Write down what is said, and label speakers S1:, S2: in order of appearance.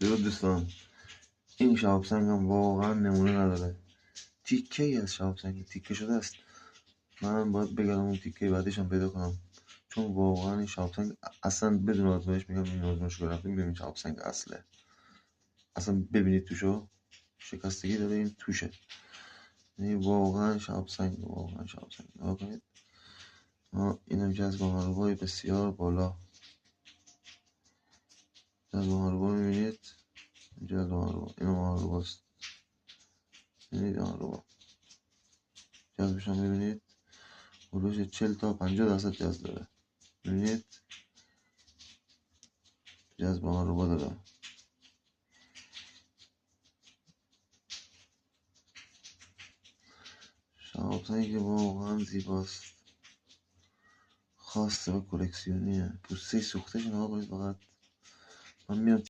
S1: درود دوستان، این شهاب سنگ هم واقعا نمونه نداره. تیکه ای از شهاب سنگ تیکه شده است. من باید بگردم اون تیکه بعدش هم پیدا کنم، چون واقعا این شهاب سنگ اصلا بدون آزمایش میگم این آزمایش رو رفتیم ببینید شهاب سنگ اصله. اصلا ببینید توشو شکستگی داره، این توشه. یعنی واقعا شهاب سنگ نگاه کنید. اینم جذب هاروبای بسیار بالا. جذب هاروبا میبینید، جذب هاروبا اینم هاروباست. میبینید هاروبا جذبش هم میبینید حدود 40 تا 50% جذب داره. میبینید جذب هاروبا داره. شهاب سنگ واقعا زیباست، خاصه و کلکسیونیه. پوسته سوختش نگاه کنید فقط. من میام